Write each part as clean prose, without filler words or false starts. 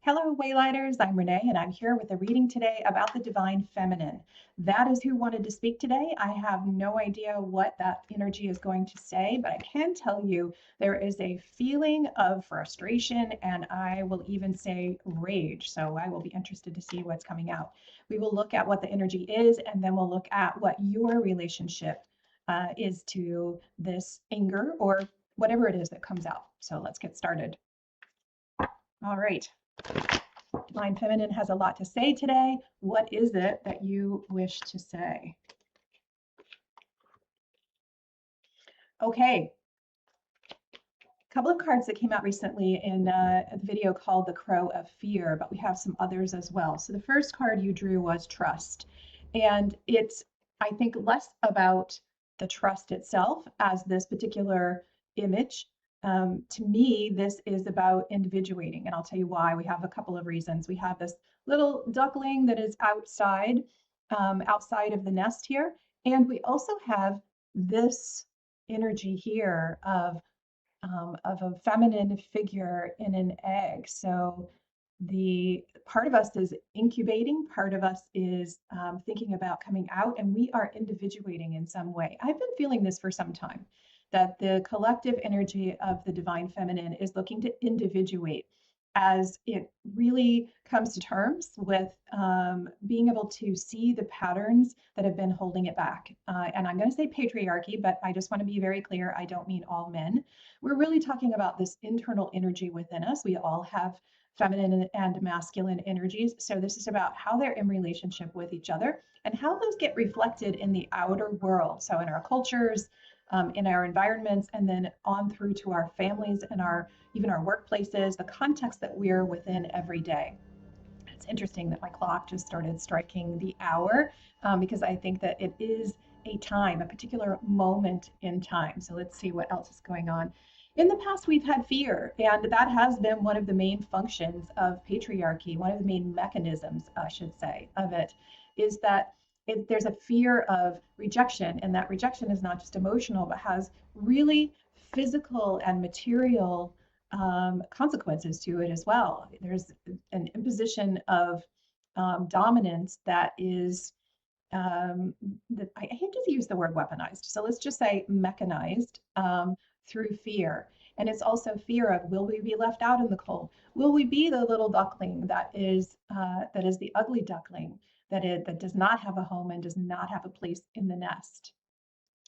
Hello, Waylighters. I'm Renee, and I'm here with a reading today about the divine feminine. That is who wanted to speak today. I have no idea what that energy is going to say, but I can tell you there is a feeling of frustration, and I will even say rage. So I will be interested to see what's coming out. We will look at what the energy is, and then we'll look at what your relationship is to this anger or whatever it is that comes out. So let's get started. All right. Divine Feminine has a lot to say today. What is it that you wish to say? Okay. A couple of cards that came out recently in a video called The Crow of Fear, but we have some others as well. So the first card you drew was trust. And it's, I think, less about the trust itself as this particular image. To me, this is about individuating, and I'll tell you why. We have a couple of reasons. We have this little duckling that is outside, outside of the nest here, and we also have this energy here of a feminine figure in an egg. So the part of us is incubating, part of us is thinking about coming out, and we are individuating in some way. I've been feeling this for some time, that the collective energy of the divine feminine is looking to individuate as it really comes to terms with being able to see the patterns that have been holding it back. And I'm going to say patriarchy, but I just want to be very clear, I don't mean all men. We're really talking about this internal energy within us. We all have feminine and masculine energies. So this is about how they're in relationship with each other and how those get reflected in the outer world. So in our cultures, in our environments, and then on through to our families and even our workplaces, the context that we're within every day. It's interesting that my clock just started striking the hour because I think that it is a time, a particular moment in time. So let's see what else is going on. In the past, we've had fear, and that has been one of the main functions of patriarchy. One of the main mechanisms, I should say, of it is that there's a fear of rejection, and that rejection is not just emotional, but has really physical and material consequences to it as well. There's an imposition of dominance that is, that I hate to use the word weaponized, so let's just say mechanized through fear. And it's also fear of, will we be left out in the cold? Will we be the little duckling that is the ugly duckling that does not have a home and does not have a place in the nest?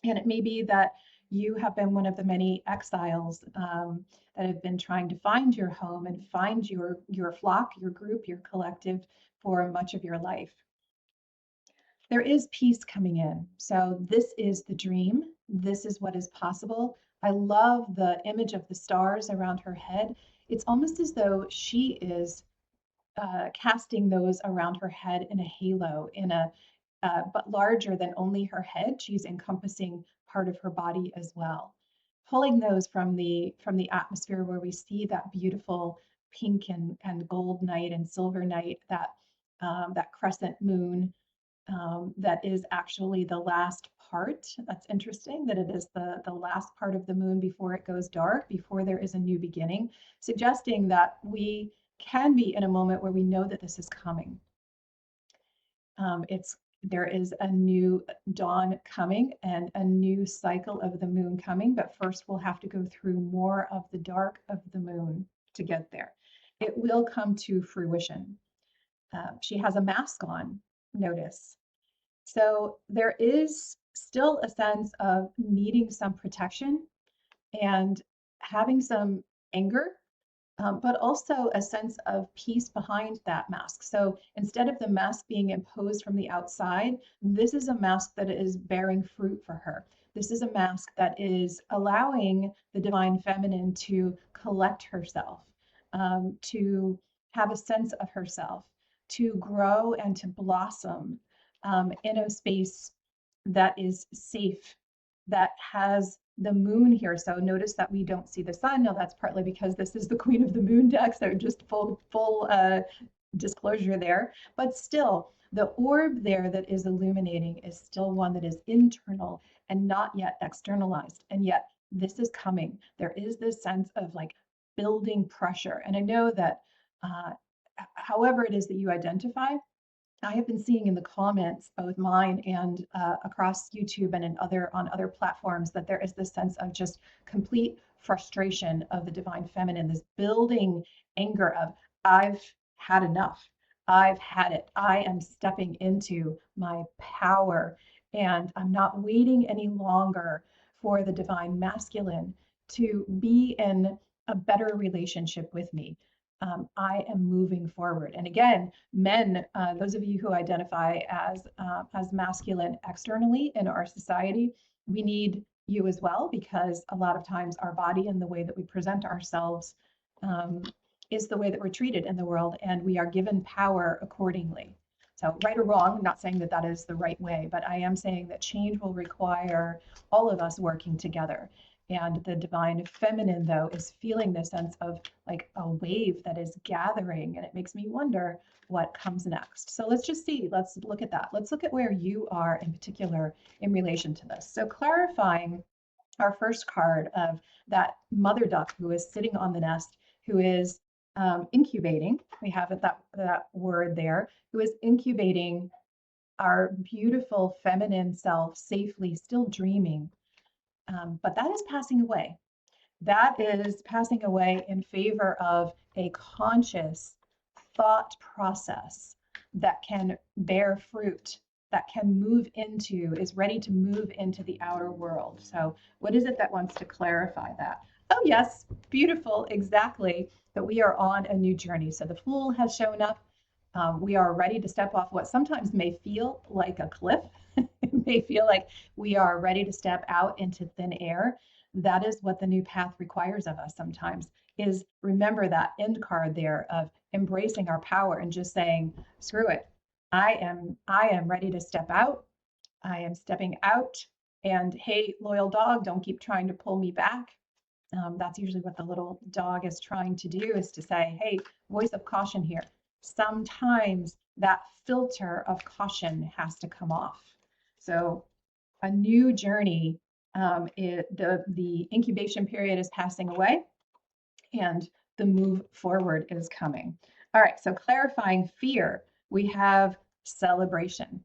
And it may be that you have been one of the many exiles that have been trying to find your home and find your flock, your group, your collective for much of your life. There is peace coming in. So this is the dream. This is what is possible. I love the image of the stars around her head. It's almost as though she is casting those around her head in a halo, but larger than only her head. She's encompassing part of her body as well, pulling those from the atmosphere where we see that beautiful pink and gold night and silver night, that crescent moon. That is actually the last part. That's interesting that it is the last part of the moon before it goes dark, before there is a new beginning, suggesting that we can be in a moment where we know that this is coming. There is a new dawn coming and a new cycle of the moon coming, but first we'll have to go through more of the dark of the moon to get there. It will come to fruition. She has a mask on, notice. So there is still a sense of needing some protection and having some anger, but also a sense of peace behind that mask. So instead of the mask being imposed from the outside, this is a mask that is bearing fruit for her. This is a mask that is allowing the divine feminine to collect herself, to have a sense of herself, to grow and to blossom in a space that is safe, that has the moon here. So notice that we don't see the sun. Now that's partly because this is the Queen of the Moon deck, so just full disclosure there. But still, the orb there that is illuminating is still one that is internal and not yet externalized. And yet this is coming. There is this sense of like building pressure. And I know that however it is that you identify. I have been seeing in the comments, both mine and across YouTube and on other platforms, that there is this sense of just complete frustration of the divine feminine, this building anger of I've had enough. I've had it. I am stepping into my power, and I'm not waiting any longer for the divine masculine to be in a better relationship with me. I am moving forward. And again, men, those of you who identify as masculine externally in our society, we need you as well, because a lot of times our body and the way that we present ourselves um, is the way that we're treated in the world, and we are given power accordingly. So, right or wrong, I'm not saying that that is the right way, but I am saying that change will require all of us working together. And the divine feminine, though, is feeling this sense of like a wave that is gathering, and it makes me wonder what comes next. So let's just see, let's look at that. Let's look at where you are in particular in relation to this. So clarifying our first card of that mother duck who is sitting on the nest, who is incubating, we have that word there, who is incubating our beautiful feminine self safely, still dreaming. But that is passing away. That is passing away in favor of a conscious thought process that can bear fruit, that can move into, is ready to move into the outer world. So, what is it that wants to clarify that? Oh, yes, beautiful, exactly. That we are on a new journey. So, the Fool has shown up. We are ready to step off what sometimes may feel like a cliff. It may feel like we are ready to step out into thin air. That is what the new path requires of us sometimes, is remember that end card there of embracing our power and just saying, screw it. I am ready to step out. I am stepping out. And hey, loyal dog, don't keep trying to pull me back. That's usually what the little dog is trying to do, is to say, hey, voice of caution here. Sometimes that filter of caution has to come off. So a new journey, the incubation period is passing away, and the move forward is coming. All right, so clarifying fear, we have celebration.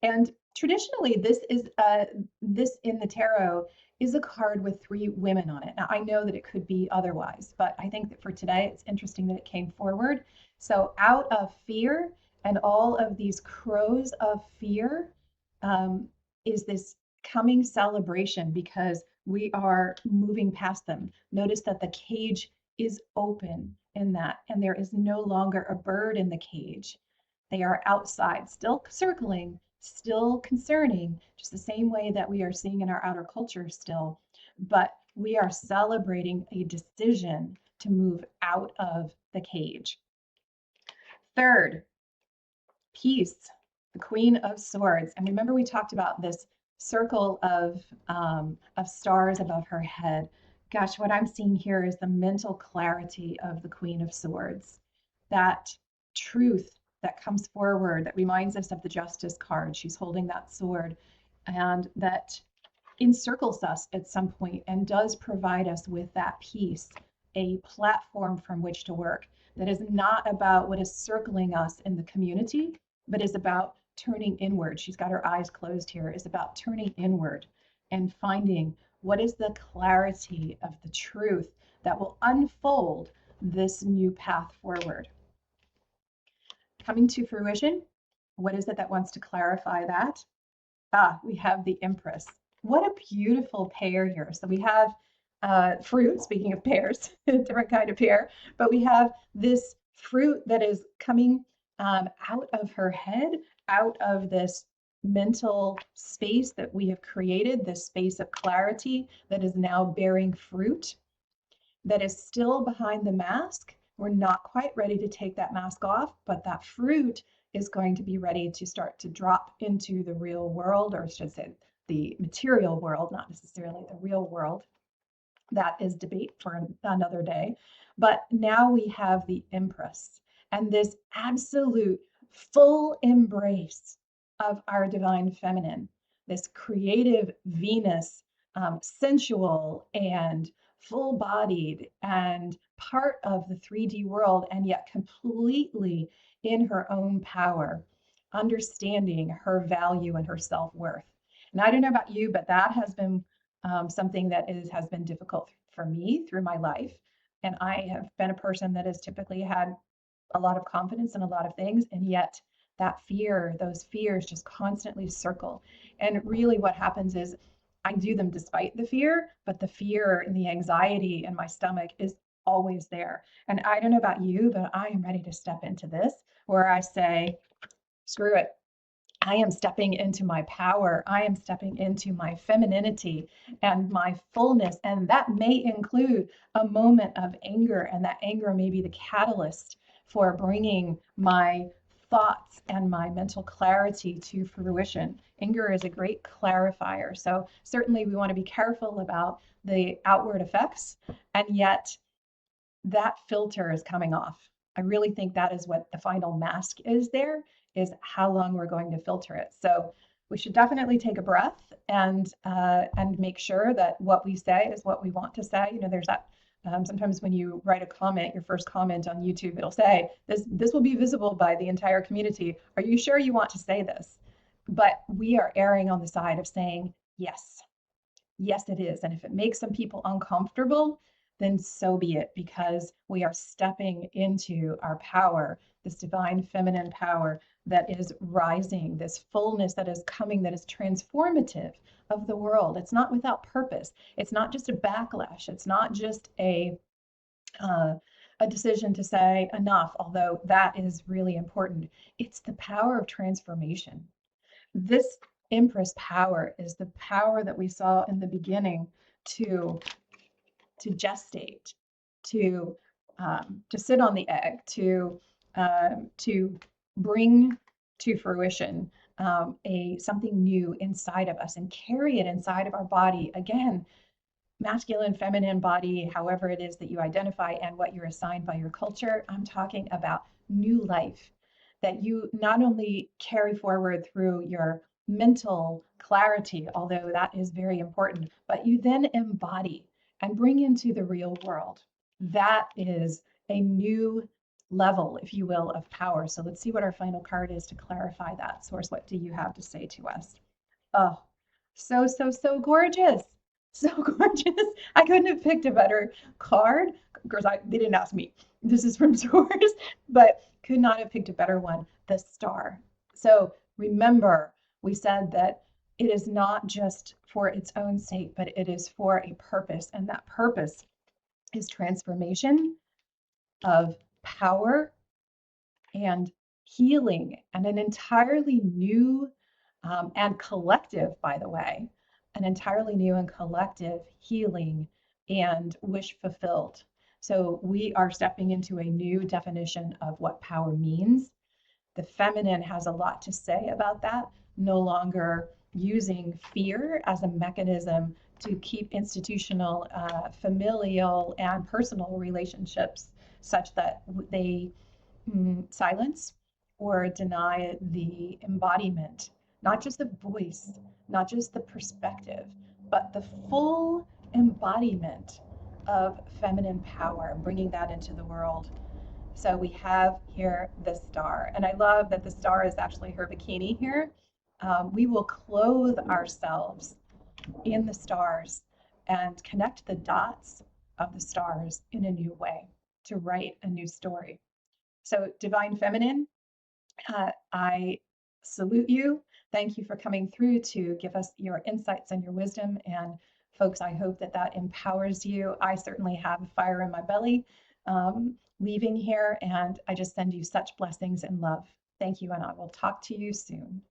And traditionally, this in the tarot is a card with 3 women on it. Now, I know that it could be otherwise, but I think that for today, it's interesting that it came forward. So out of fear and all of these crows of fear is this coming celebration, because we are moving past them. Notice that the cage is open in that, and there is no longer a bird in the cage. They are outside, still circling, still concerning, just the same way that we are seeing in our outer culture still. But we are celebrating a decision to move out of the cage. Third, peace, the Queen of Swords. And remember, we talked about this circle of stars above her head. Gosh, what I'm seeing here is the mental clarity of the Queen of Swords. That truth that comes forward that reminds us of the Justice card. She's holding that sword, and that encircles us at some point and does provide us with that peace, a platform from which to work that is not about what is circling us in the community, but is about turning inward. She's got her eyes closed here, is about turning inward and finding what is the clarity of the truth that will unfold this new path forward. Coming to fruition, what is it that wants to clarify that? We have the Empress. What a beautiful pair here. So we have fruit, speaking of pears, a different kind of pear, but we have this fruit that is coming out of her head, out of this mental space that we have created, this space of clarity that is now bearing fruit, that is still behind the mask. We're not quite ready to take that mask off, but that fruit is going to be ready to start to drop into the real world, or I should say the material world, not necessarily the real world. That is debate for another day. But now we have the Empress and this absolute full embrace of our divine feminine, this creative Venus, sensual and full-bodied and part of the 3D world, and yet completely in her own power, understanding her value and her self-worth. And I don't know about you, but that has been something that has been difficult for me through my life. And I have been a person that has typically had a lot of confidence in a lot of things, and yet that fear, those fears just constantly circle. And really what happens is I do them despite the fear, but the fear and the anxiety in my stomach is always there. And I don't know about you, but I am ready to step into this where I say, screw it. I am stepping into my power. I am stepping into my femininity and my fullness. And that may include a moment of anger, and that anger may be the catalyst for bringing my thoughts and my mental clarity to fruition. Anger is a great clarifier. So, certainly, we want to be careful about the outward effects, and yet that filter is coming off. I really think that is what the final mask is there, is how long we're going to filter it. So we should definitely take a breath and make sure that what we say is what we want to say. You know, there's that sometimes when you write a comment, your first comment on YouTube, it'll say, this will be visible by the entire community. Are you sure you want to say this? But we are erring on the side of saying, yes, yes, it is. And if it makes some people uncomfortable, then so be it, because we are stepping into our power, this divine feminine power that is rising, this fullness that is coming, that is transformative of the world. It's not without purpose. It's not just a backlash. It's not just a decision to say enough, although that is really important. It's the power of transformation. This Empress power is the power that we saw in the beginning to gestate, to sit on the egg, to bring to fruition something new inside of us and carry it inside of our body. Again, masculine, feminine body, however it is that you identify and what you're assigned by your culture. I'm talking about new life that you not only carry forward through your mental clarity, although that is very important, but you then embody and bring into the real world. That is a new level, if you will, of power. So let's see what our final card is to clarify that. Source, what do you have to say to us? Oh, so, so, so gorgeous. So gorgeous. I couldn't have picked a better card. Of course, they didn't ask me. This is from Source, but could not have picked a better one. The star. So remember, we said that it is not just for its own sake, but it is for a purpose. And that purpose is transformation of power and healing, and an entirely new and collective, by the way, an entirely new and collective healing and wish fulfilled. So we are stepping into a new definition of what power means. The feminine has a lot to say about that, no longer using fear as a mechanism to keep institutional, familial, and personal relationships such that they silence or deny the embodiment, not just the voice, not just the perspective, but the full embodiment of feminine power, bringing that into the world. So we have here the star, and I love that the star is actually her bikini here. We will clothe ourselves in the stars and connect the dots of the stars in a new way to write a new story. So, Divine Feminine, I salute you. Thank you for coming through to give us your insights and your wisdom. And folks, I hope that that empowers you. I certainly have a fire in my belly leaving here, and I just send you such blessings and love. Thank you, and I will talk to you soon.